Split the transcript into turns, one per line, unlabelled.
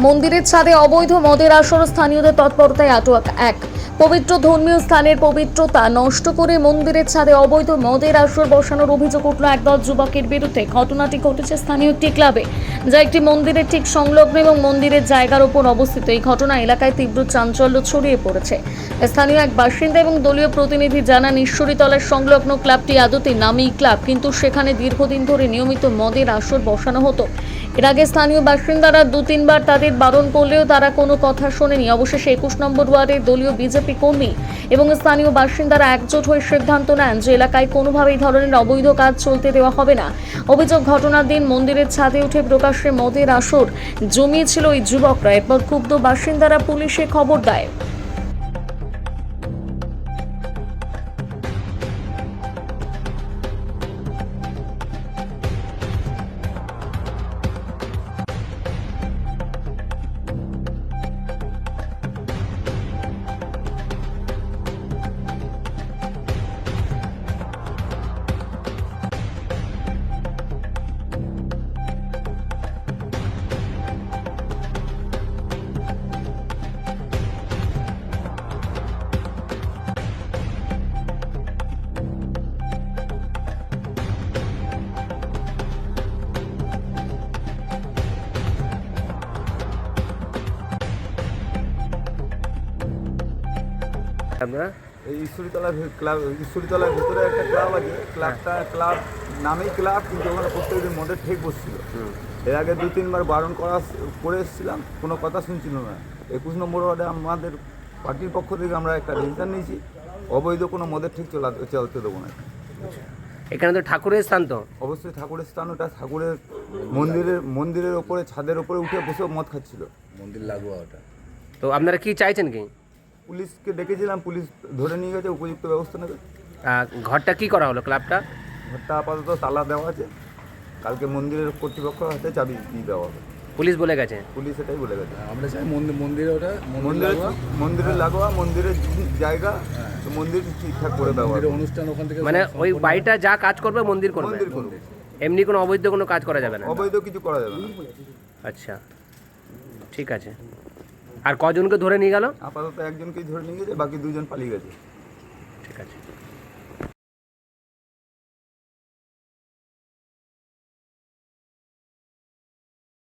মন্দিরের ছাদে অবৈধ মদের আসর, স্থানীয়দের তৎপরতায় আটক এক। পবিত্র ধর্মীয় স্থানের পবিত্রতা নষ্ট করে মন্দিরের ছাদে অবৈধ মদের আসর বসানোর অভিযোগ উঠল একদল যুবকের বিরুদ্ধে। ঘটনাটি ঘটেছে স্থানীয় একটি ক্লাবে, যা একটি মন্দিরের ঠিক সংলগ্ন এবং মন্দিরের জায়গার উপর অবস্থিত। এই ঘটনা এলাকায় তীব্র চাঞ্চল্য ছড়িয়ে পড়েছে। স্থানীয় এক বাসিন্দা এবং দলীয় প্রতিনিধি জানান, ঈশ্বরীতলার সংলগ্ন ক্লাবটি আদতে নামী ক্লাব, কিন্তু সেখানে দীর্ঘদিন ধরে নিয়মিত মদের আসর বসানো হতো। এর আগে স্থানীয় বাসিন্দারা 2-3 বার তাদের বারণ করলেও তারা কোনো কথা শোনেনি। অবশেষে 21 নম্বর ওয়ার্ডের দলীয় বিজেপি কর্মী এবং স্থানীয় বাসিন্দারা একজোট হয়ে সিদ্ধান্ত নেন যে এলাকায় কোনোভাবেই ধরনের অবৈধ কাজ চলতে দেওয়া হবে না। অভিযোগ, ঘটনার দিন মন্দিরের ছাদে উঠে প্রকাশ্যে মদের আসর জমিয়েছিল ওই যুবকরা। এরপর ক্ষুব্ধ বাসিন্দারা পুলিশে খবর দেয়।
আমরা
এই ঈশ্বরীতলার ভেতরে একটা ক্লাব আছে। ক্লাব নামেই ক্লাব, কিন্তু ওখানে প্রত্যেকদিন মদের ঠেক বসছিল। এর আগে 2-3 বার বারণ করে এসেছিলাম, কোনো কথা শুনছিল না। 21 নম্বর ওয়ার্ডে আমাদের পার্টির পক্ষ থেকে আমরা একটা ডিসিশন নিয়েছি, অবৈধ কোনো মদের ঠেক চলতে দেবো না।
এখানে তো ঠাকুরের স্থান, তো
অবশ্যই ঠাকুরের স্থান, ওটা ঠাকুরের মন্দিরের ওপরে, ছাদের ওপরে উঠে বসে মদ খাচ্ছিল। মন্দির লাগোয়া ওটা।
তো আপনারা কি চাইছেন কি?
পুলিশকে ডেকেছিলাম, পুলিশ ধরে নিয়ে গেছে, উপযুক্ত ব্যবস্থা নেবে।
ঘরটা কি করা হলো ক্লাবটা?
ঘরটা আপাতত তালা দেওয়া আছে, কালকে মন্দিরের কর্তৃপক্ষের হাতে চাবি দিয়ে দেওয়া হবে।
পুলিশ বলে গেছে?
পুলিশ এটাই বলে গেছে।
আমরা চাই মন্দিরে ওটা
মন্দিরে লাগোয়া, মন্দিরের জায়গা, তো মন্দির ঠিকঠাক করে দেওয়া হবে।
অনুষ্ঠান ওখান থেকে
মানে ওই বাড়িটা যা কাজ করবে মন্দির করবে,
মন্দির করবে,
এমনি কোনো অবৈধ কোনো কাজ করা যাবে না?
অবৈধ কিছু করা যাবে না।
আচ্ছা, ঠিক আছে। আর কজনকে ধরে নিয়ে গেল?
আপাতত একজনকেই ধরে নিয়ে গেছে, বাকি 2জন পালিয়ে গেছে।
ঠিক আছে।